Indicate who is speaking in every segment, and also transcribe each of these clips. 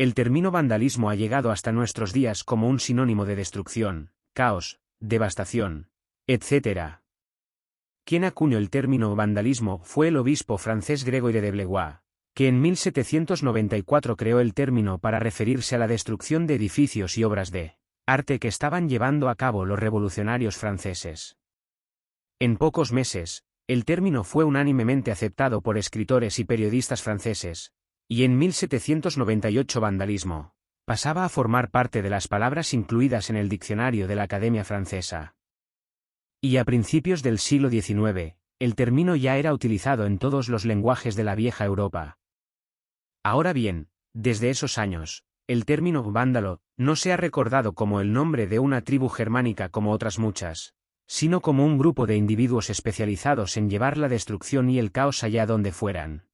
Speaker 1: El término vandalismo ha llegado hasta nuestros días como un sinónimo de destrucción, caos, devastación, etc. Quien acuñó el término vandalismo fue el obispo francés Gregoire de Blois, que en 1794 creó el término para referirse a la destrucción de edificios y obras de arte que estaban llevando a cabo los revolucionarios franceses. En pocos meses, el término fue unánimemente aceptado por escritores y periodistas franceses, y en 1798 vandalismo pasaba a formar parte de las palabras incluidas en el diccionario de la Academia Francesa. Y a principios del siglo XIX, el término ya era utilizado en todos los lenguajes de la vieja Europa. Ahora bien, desde esos años, el término vándalo no se ha recordado como el nombre de una tribu germánica como otras muchas, sino como un grupo de individuos especializados en llevar la destrucción y el caos allá donde fueran.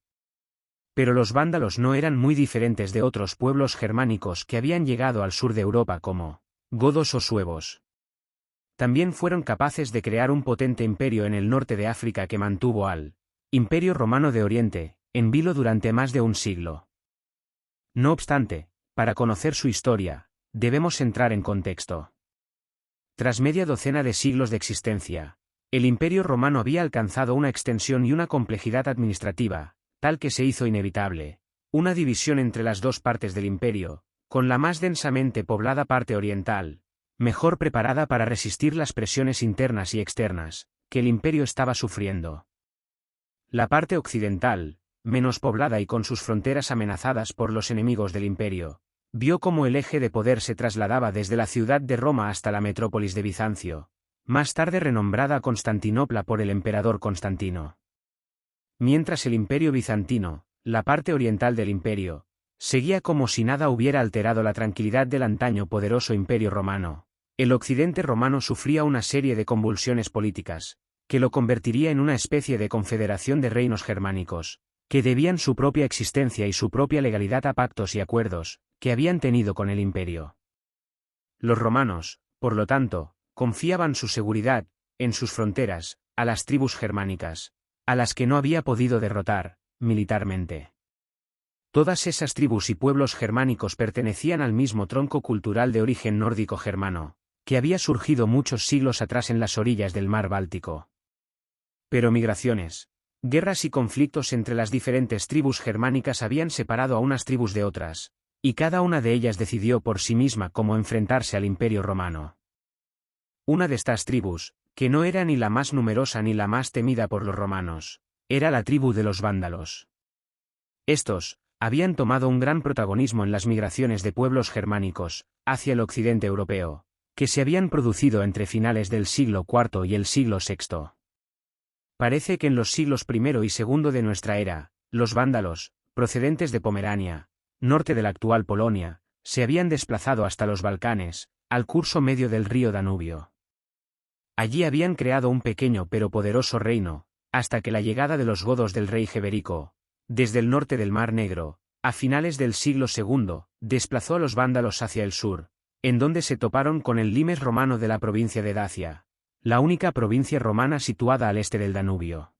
Speaker 1: Pero los vándalos no eran muy diferentes de otros pueblos germánicos que habían llegado al sur de Europa como godos o suevos. También fueron capaces de crear un potente imperio en el norte de África que mantuvo al Imperio Romano de Oriente en vilo durante más de un siglo. No obstante, para conocer su historia, debemos entrar en contexto. Tras media docena de siglos de existencia, el Imperio Romano había alcanzado una extensión y una complejidad administrativa, tal que se hizo inevitable una división entre las dos partes del imperio, con la más densamente poblada parte oriental, mejor preparada para resistir las presiones internas y externas que el imperio estaba sufriendo. La parte occidental, menos poblada y con sus fronteras amenazadas por los enemigos del imperio, vio cómo el eje de poder se trasladaba desde la ciudad de Roma hasta la metrópolis de Bizancio, más tarde renombrada Constantinopla por el emperador Constantino. Mientras el imperio bizantino, la parte oriental del imperio, seguía como si nada hubiera alterado la tranquilidad del antaño poderoso imperio romano, el occidente romano sufría una serie de convulsiones políticas, que lo convertiría en una especie de confederación de reinos germánicos, que debían su propia existencia y su propia legalidad a pactos y acuerdos que habían tenido con el imperio. Los romanos, por lo tanto, confiaban su seguridad, en sus fronteras, a las tribus germánicas, a las que no había podido derrotar, militarmente. Todas esas tribus y pueblos germánicos pertenecían al mismo tronco cultural de origen nórdico germano, que había surgido muchos siglos atrás en las orillas del mar Báltico. Pero migraciones, guerras y conflictos entre las diferentes tribus germánicas habían separado a unas tribus de otras, y cada una de ellas decidió por sí misma cómo enfrentarse al imperio romano. Una de estas tribus, que no era ni la más numerosa ni la más temida por los romanos, era la tribu de los vándalos. Estos habían tomado un gran protagonismo en las migraciones de pueblos germánicos hacia el occidente europeo, que se habían producido entre finales del siglo IV y el siglo VI. Parece que en los siglos I y II de nuestra era, los vándalos, procedentes de Pomerania, norte de la actual Polonia, se habían desplazado hasta los Balcanes, al curso medio del río Danubio. Allí habían creado un pequeño pero poderoso reino, hasta que la llegada de los godos del rey Geberico, desde el norte del Mar Negro, a finales del siglo II, desplazó a los vándalos hacia el sur, en donde se toparon con el limes romano de la provincia de Dacia, la única provincia romana situada al este del Danubio.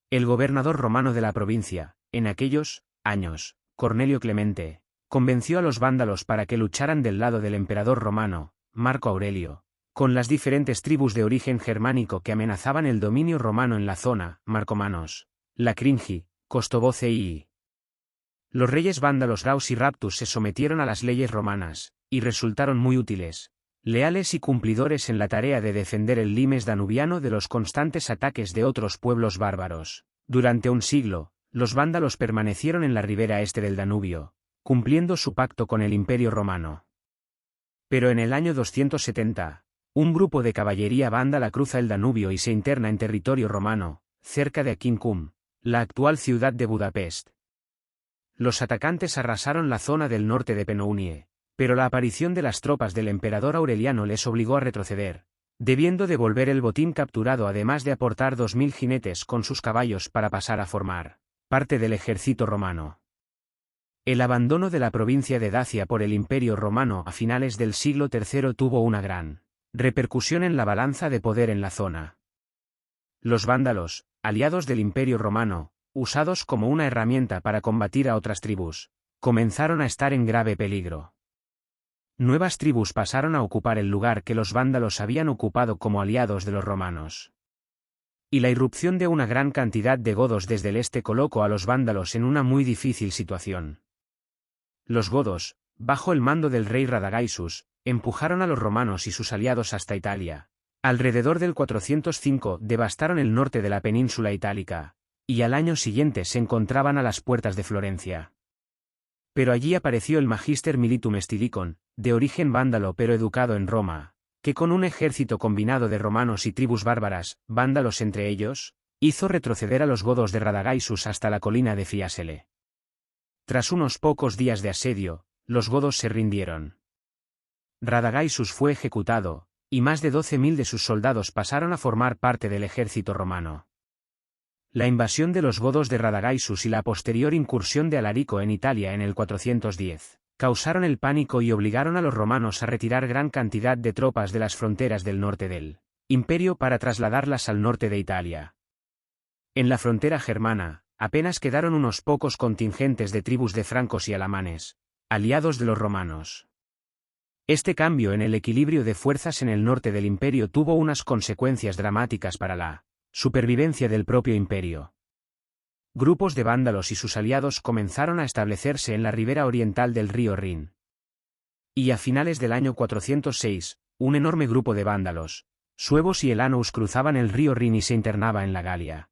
Speaker 1: El gobernador romano de la provincia, en aquellos años, Cornelio Clemente, convenció a los vándalos para que lucharan del lado del emperador romano, Marco Aurelio, con las diferentes tribus de origen germánico que amenazaban el dominio romano en la zona, Marcomanos, Lacringi, Costobocei. Los reyes vándalos Raus y Raptus se sometieron a las leyes romanas, y resultaron muy útiles, leales y cumplidores en la tarea de defender el limes danubiano de los constantes ataques de otros pueblos bárbaros. Durante un siglo, los vándalos permanecieron en la ribera este del Danubio, cumpliendo su pacto con el Imperio Romano. Pero en el año 270, un grupo de caballería vándala cruza el Danubio y se interna en territorio romano, cerca de Aquincum, la actual ciudad de Budapest. Los atacantes arrasaron la zona del norte de Penounie, pero la aparición de las tropas del emperador Aureliano les obligó a retroceder, debiendo devolver el botín capturado además de aportar 2000 jinetes con sus caballos para pasar a formar parte del ejército romano. El abandono de la provincia de Dacia por el Imperio Romano a finales del siglo III tuvo una gran repercusión en la balanza de poder en la zona. Los vándalos, aliados del Imperio Romano, usados como una herramienta para combatir a otras tribus, comenzaron a estar en grave peligro. Nuevas tribus pasaron a ocupar el lugar que los vándalos habían ocupado como aliados de los romanos. Y la irrupción de una gran cantidad de godos desde el este colocó a los vándalos en una muy difícil situación. Los godos, bajo el mando del rey Radagaisus, empujaron a los romanos y sus aliados hasta Italia. Alrededor del 405 devastaron el norte de la península itálica, y al año siguiente se encontraban a las puertas de Florencia. Pero allí apareció el Magister Militum Stylicon, de origen vándalo pero educado en Roma, que con un ejército combinado de romanos y tribus bárbaras, vándalos entre ellos, hizo retroceder a los godos de Radagaisus hasta la colina de Fiesole. Tras unos pocos días de asedio, los godos se rindieron. Radagaisus fue ejecutado, y más de 12.000 de sus soldados pasaron a formar parte del ejército romano. La invasión de los godos de Radagaisus y la posterior incursión de Alarico en Italia en el 410, causaron el pánico y obligaron a los romanos a retirar gran cantidad de tropas de las fronteras del norte del imperio para trasladarlas al norte de Italia. En la frontera germana, apenas quedaron unos pocos contingentes de tribus de francos y alamanes, aliados de los romanos. Este cambio en el equilibrio de fuerzas en el norte del imperio tuvo unas consecuencias dramáticas para la supervivencia del propio imperio. Grupos de vándalos y sus aliados comenzaron a establecerse en la ribera oriental del río Rin. Y a finales del año 406, un enorme grupo de vándalos, suevos y elanous cruzaban el río Rin y se internaba en la Galia.